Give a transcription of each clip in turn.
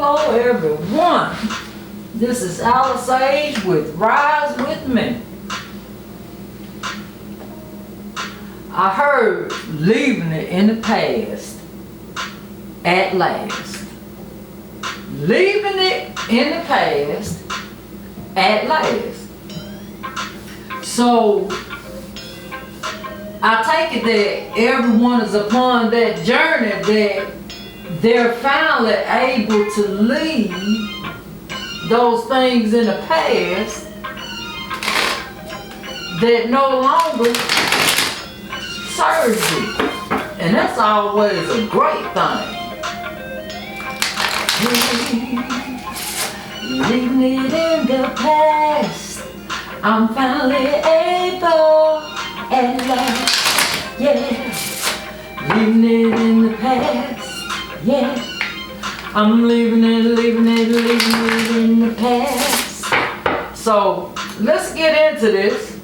Hello everyone. This is Alice Sage with Rise With Me. I heard leaving it in the past at last. Leaving it in the past at last. So I take it that everyone is upon that journey that they're finally able to leave those things in the past that no longer serves you. And that's always a great thing. Leaving it in the past, I'm finally able at last, yeah. Leaving it in the past, yeah. I'm leaving it in the past. So let's get into this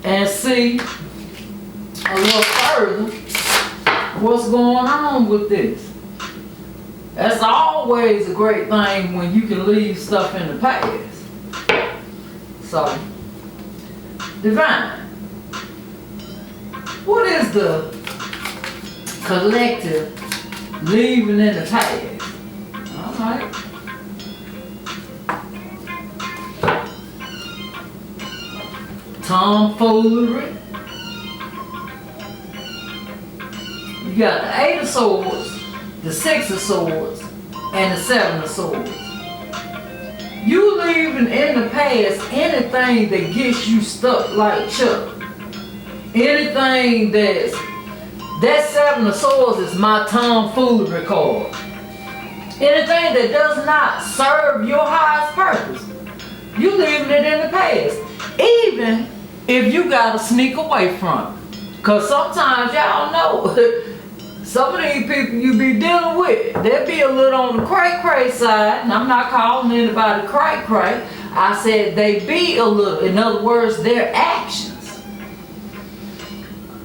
and see a little further what's going on with this. That's always a great thing when you can leave stuff in the past. So, Divine, what is the collective leaving in the past? Alright. Tomfoolery. You got the 8 of Swords, the 6 of Swords, and the 7 of Swords. You leaving in the past anything that gets you stuck like Chuck. Anything that 7 of Swords is my tomfoolery card. Anything that does not serve your highest purpose, you leaving it in the past. Even if you gotta sneak away from it. Cause sometimes y'all know some of these people you be dealing with, they be a little on the cray-cray side, and I'm not calling anybody cray-cray. I said they be a little, in other words, their actions.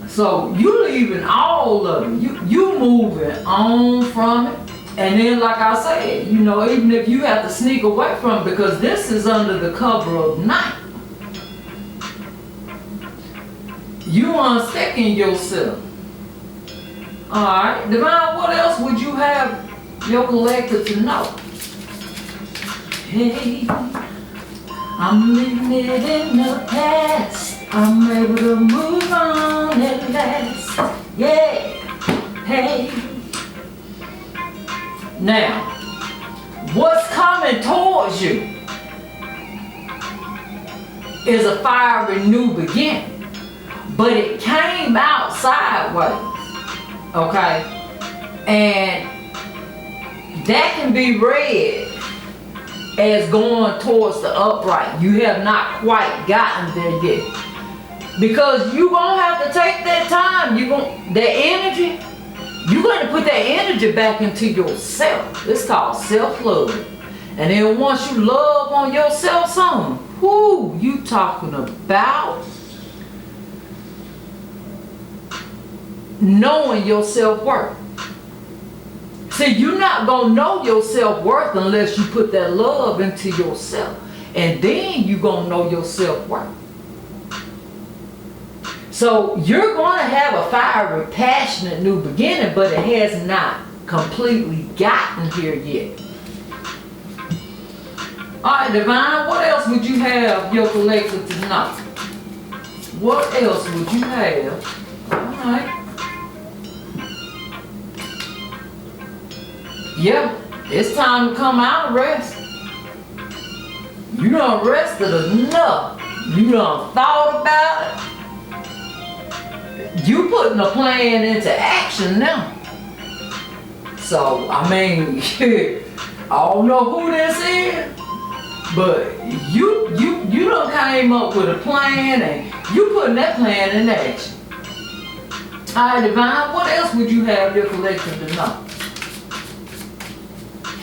So you leaving all of them, you moving on from it. And then like I said, you know, even if you have to sneak away from it, because this is under the cover of night. You unsticking yourself. Alright, Divine, what else would you have your collector to know? Hey, I'm leaving it in the past. I'm able to move on at last. Yeah, hey. Now, what's coming towards you is a fiery new beginning. But it came out sideways. Okay, and that can be read as going towards the upright. You have not quite gotten there yet, because you gonna have to take that time. That energy. You're gonna put that energy back into yourself. It's called self-love. And then once you love on yourself, some, whoo, you talking about knowing your self-worth. See, you're not going to know your self-worth unless you put that love into yourself. And then you're going to know your self-worth. So you're going to have a fiery, passionate new beginning, but it has not completely gotten here yet. Alright, Divine, what else would you have your collective to know? What else would you have? Alright. Yeah, it's time to come out and rest. You done rested enough. You done thought about it. You putting a plan into action now. So, I mean, I don't know who this is, but you done came up with a plan and you putting that plan in action. Alright, Divine, what else would you have your collective to know?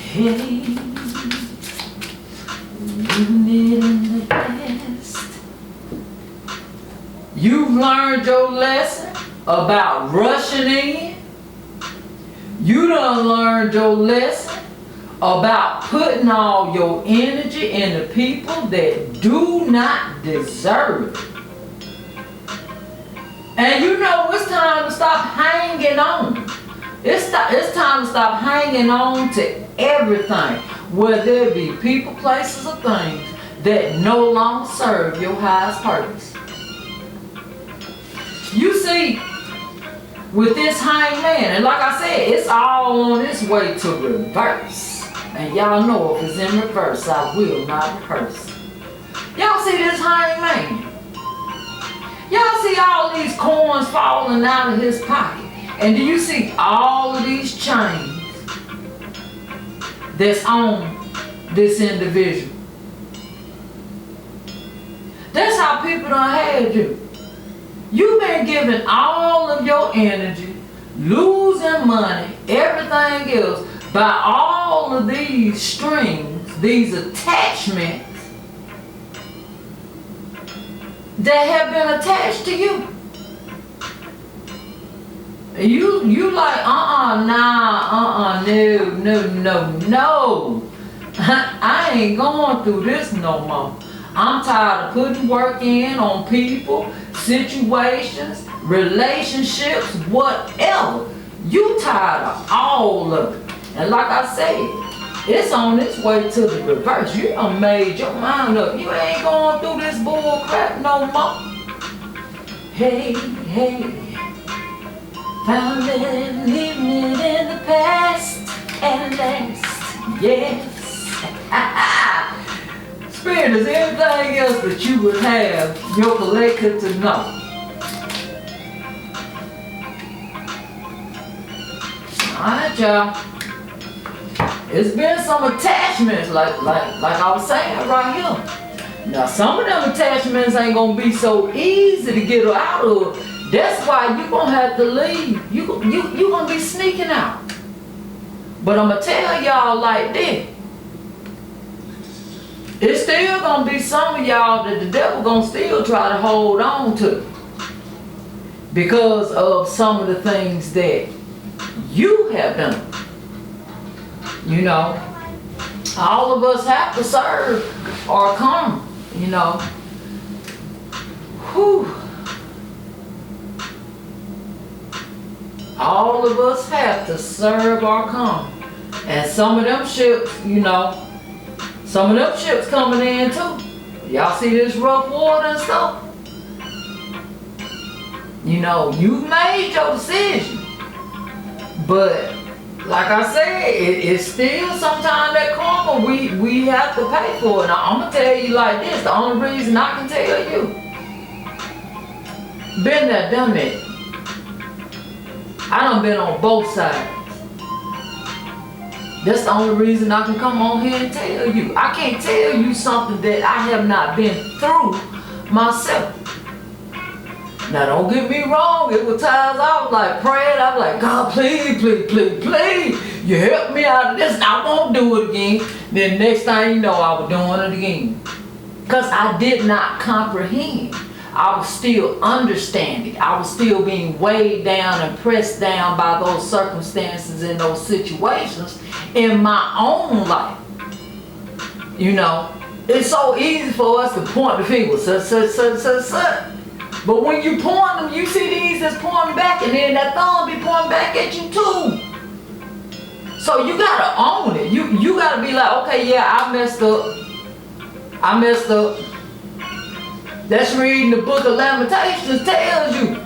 Hey, leaving it in the past. You've learned your lesson about rushing in. You done learned your lesson about putting all your energy into people that do not deserve it. And you know, it's time to stop hanging on. It's time to stop hanging on to everything, whether it be people, places, or things that no longer serve your highest purpose. You see, with this hangman, and like I said, it's all on its way to reverse. And y'all know if it's in reverse, I will not rehearse. Y'all see this hangman? Y'all see all these coins falling out of his pocket? And do you see all of these chains that's on this individual? That's how people done had you. You've been giving all of your energy, losing money, everything else, by all of these strings, these attachments that have been attached to you. You like, no. I ain't going through this no more. I'm tired of putting work in on people, situations, relationships, whatever. You tired of all of it. And like I said, it's on its way to the reverse. You done made your mind up. You ain't going through this bull crap no more. Hey, found it, living it in the past and last. Yes. Spirit, is anything else that you would have your collective to know? Alright, y'all. It's been some attachments, like I was saying right here. Now, some of them attachments ain't gonna be so easy to get out of. That's why you gonna have to leave. You gonna be sneaking out. But I'm gonna tell y'all like this. It's still gonna be some of y'all that the devil gonna still try to hold on to, because of some of the things that you have done. You know, all of us have to serve our karma, you know. Whew. All of us have to serve our karma. And some of them ships, you know, some of them ships coming in too. Y'all see this rough water and stuff? You know, you made your decision. But like I said, it's still sometimes that karma we have to pay for it. Now, I'm going to tell you like this. The only reason I can tell you, been there, done that. I done been on both sides. That's the only reason I can come on here and tell you. I can't tell you something that I have not been through myself. Now, don't get me wrong. It was times I was like praying. I was like, God, please, you help me out of this and I won't do it again. Then next thing you know, I was doing it again. Because I did not comprehend. I was still understanding. I was still being weighed down and pressed down by those circumstances and those situations in my own life. You know, it's so easy for us to point the finger, but when you point them, you see these that's pointing back, and then that thumb be pointing back at you too. So you gotta own it. You gotta be like, okay, yeah, I messed up. That's reading the book of Lamentations tells you.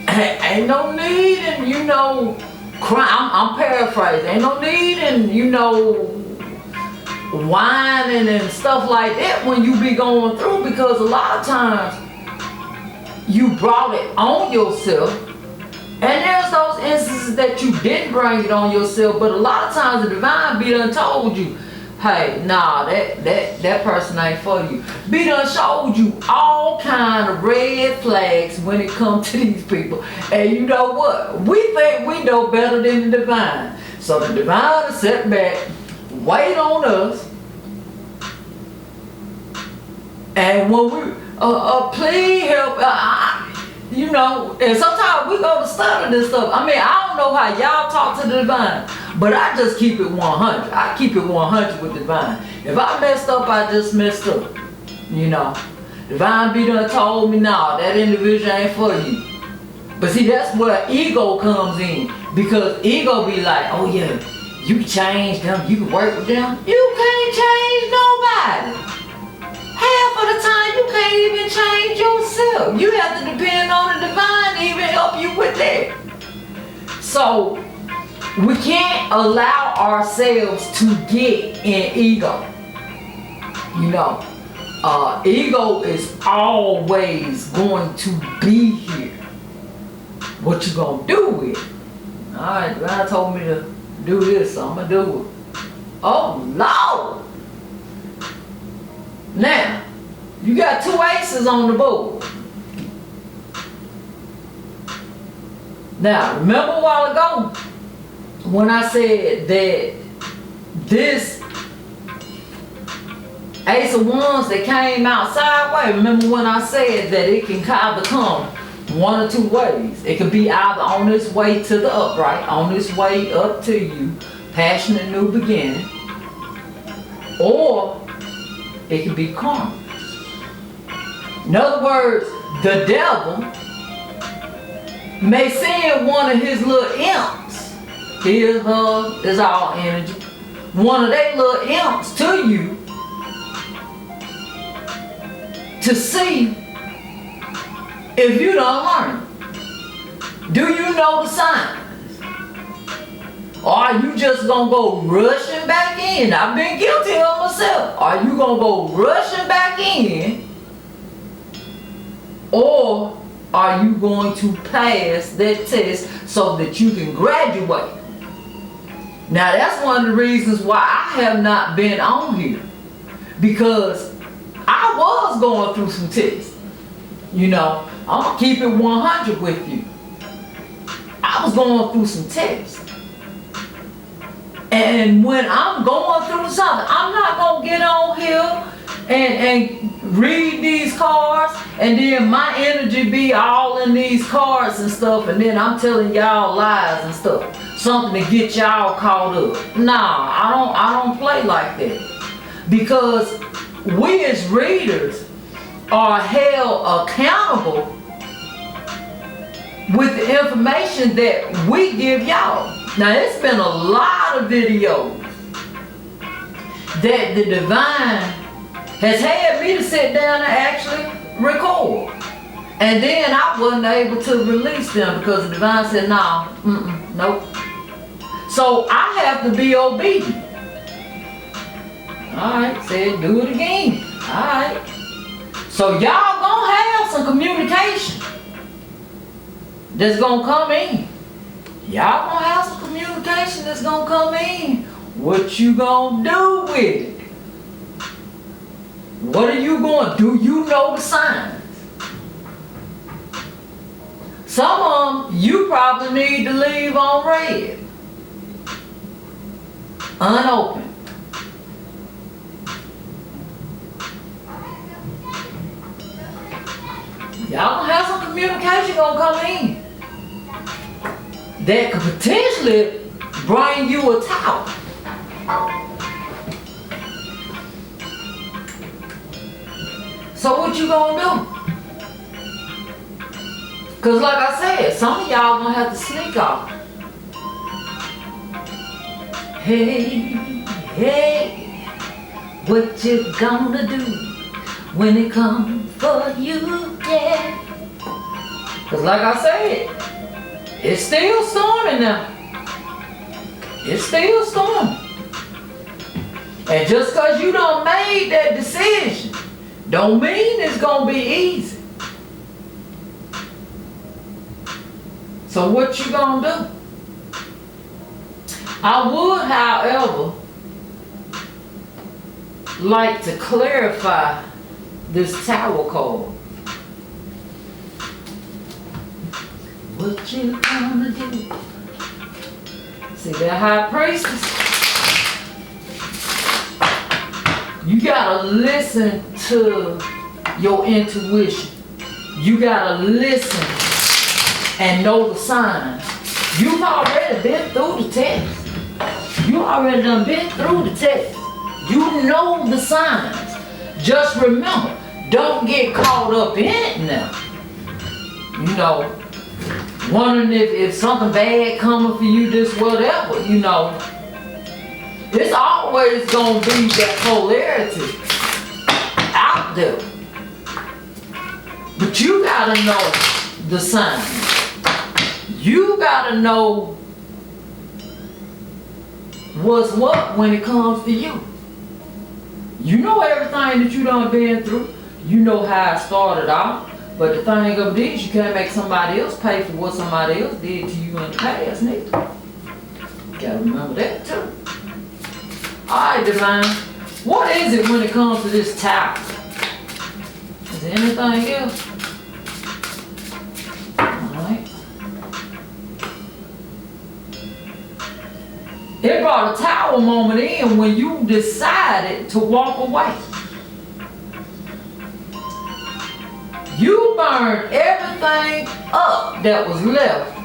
Ain't no need in, you know, crying. I'm paraphrasing. Ain't no need in, you know, whining and stuff like that when you be going through, because a lot of times you brought it on yourself. And there's those instances that you didn't bring it on yourself, but a lot of times the divine be done told you, hey, nah, that person ain't for you. Be done showed you all kind of red flags when it comes to these people. And you know what? We think we know better than the divine. So the divine is set back, wait on us. And when we, please help, you know, and sometimes we go to study this stuff. I mean, I don't know how y'all talk to the divine, But I just keep it 100. I keep it 100 with divine. If I messed up, I just messed up. You know, divine be done told me, nah, that individual ain't for you. But see, that's where ego comes in. Because ego be like, oh yeah, you can change them, you can work with them. You can't change nobody. Half of the time, you can't even change yourself. You have to depend on the divine to even help you with that. So, we can't allow ourselves to get in ego. You know, ego is always going to be here. What you gonna do with it? Alright, God told me to do this, so I'm gonna do it. Oh Lord! Now, you got 2 aces on the board. Now, remember a while ago when I said that this Ace of Wands that came out sideways, remember when I said that it can either come one or 2 ways. It could be either on its way to the upright, on its way up to you, passionate new beginning, or it could be karma. In other words, the devil may send one of his little imps, his, her, is all energy, one of their little imps to you to see if you don't learn. Do you know the signs? Or are you just gonna go rushing back in? I've been guilty of myself. Are you gonna go rushing back in? Or are you going to pass that test so that you can graduate? Now that's one of the reasons why I have not been on here. Because I was going through some tests. You know, I'm gonna keep it 100 with you. I was going through some tests. And when I'm going through something, I'm not gonna get on here and read these cards and then my energy be all in these cards and stuff, and then I'm telling y'all lies and stuff. Something to get y'all caught up. Nah, I don't play like that. Because we as readers are held accountable with the information that we give y'all. Now it's been a lot of videos that the divine has had me to sit down and actually record. And then I wasn't able to release them because the divine said, nah, nope. So I have to be obedient. Alright, said do it again. Alright. So y'all gonna have some communication that's gonna come in. Y'all gonna have some communication that's gonna come in. What you gonna do with it? What are you going to do? You know the signs. Some of them you probably need to leave on red. Unopened. Y'all gonna have some communication gonna come in that could potentially bring you a tower. So what you gonna do? Cause like I said, some of y'all gonna have to sneak off. Hey, hey, what you gonna do when it comes for you, yeah? Cause like I said, it's still storming now. It's still storming. And just cause you done made that decision, don't mean it's gonna be easy. So what you gonna do? I would, however, like to clarify this tower card. What you gonna do? See that high priestess? You gotta listen to your intuition. You gotta listen and know the signs. You've already been through the test. You already done been through the test. You know the signs. Just remember, don't get caught up in it now. You know, wondering if something bad coming for you, this, whatever, you know. It's always gonna be that polarity out there. But you gotta know the signs. You gotta know what's what when it comes to you. You know everything that you done been through. You know how it started out. But the thing of it is, you can't make somebody else pay for what somebody else did to you in the past, neither. You gotta remember that too. Alright, Divine. What is it when it comes to this tower? Is there anything else? Alright. It brought a tower moment in when you decided to walk away. You burned everything up that was left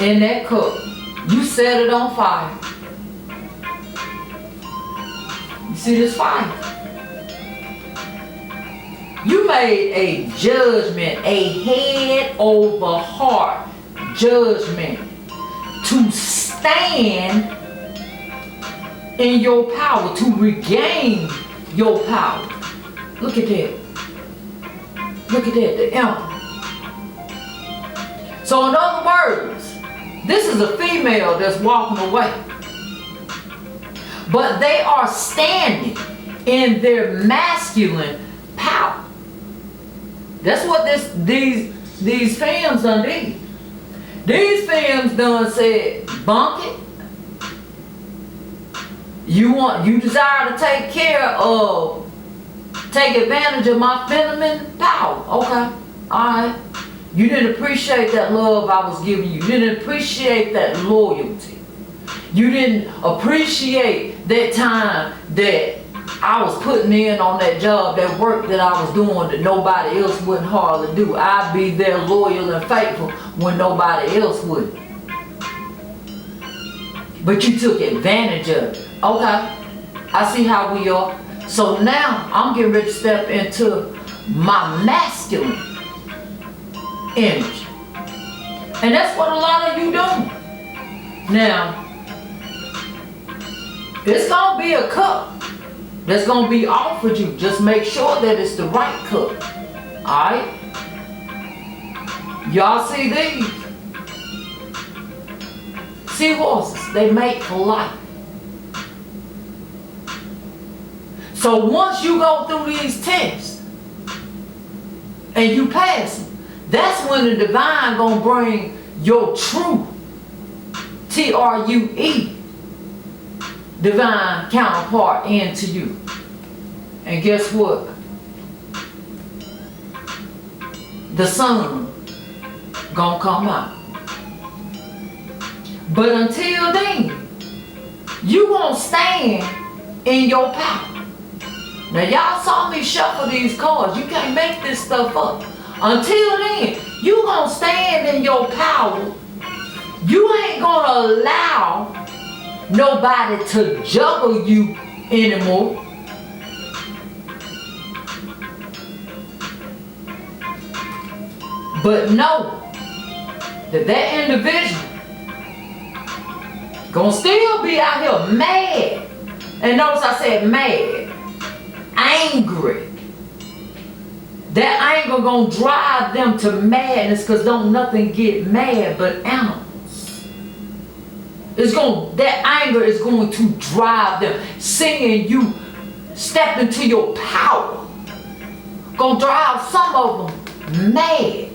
in that cup. You set it on fire. You see this fire? You made a judgment, a head over heart judgment to stand in your power, to regain your power. Look at that. Look at that, the emperor. So in other words, this is a female that's walking away. But they are standing in their masculine power. That's what these films done did. These films done said, bunk it. You desire to take advantage of my feminine power. Okay, alright. You didn't appreciate that love I was giving you. You didn't appreciate that loyalty. You didn't appreciate that time that I was putting in on that job, that work that I was doing that nobody else wouldn't hardly do. I'd be there loyal and faithful when nobody else would. But you took advantage of it. Okay, I see how we are. So now I'm getting ready to step into my masculine image. And that's what a lot of you doing. Now, it's going to be a cup that's going to be offered you. Just make sure that it's the right cup. Alright? Y'all see these? Seahorses, they mate for life. So once you go through these tests and you pass them, that's when the divine gonna bring your true TRUE divine counterpart into you. And guess what? The sun gonna come out. But until then, you won't stand in your power. Now y'all saw me shuffle these cards. You can't make this stuff up. Until then, you gonna stand in your power. You ain't gonna allow nobody to juggle you anymore. But know that individual gonna still be out here mad. And notice I said mad. Angry. That anger gonna drive them to madness, because don't nothing get mad but animals. That anger is going to drive them, seeing you step into your power. Gonna drive some of them mad.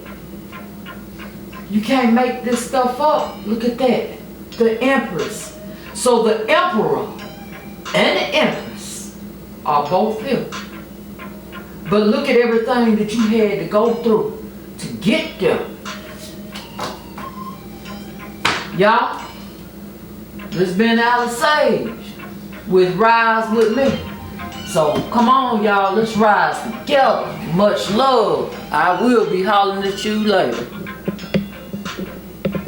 You can't make this stuff up. Look at that. The Empress. So the Emperor and the Empress are both here. But look at everything that you had to go through to get there. Y'all, this has been Alice Sage with Rise With Me. So come on, y'all, let's rise together. Much love. I will be hollering at you later.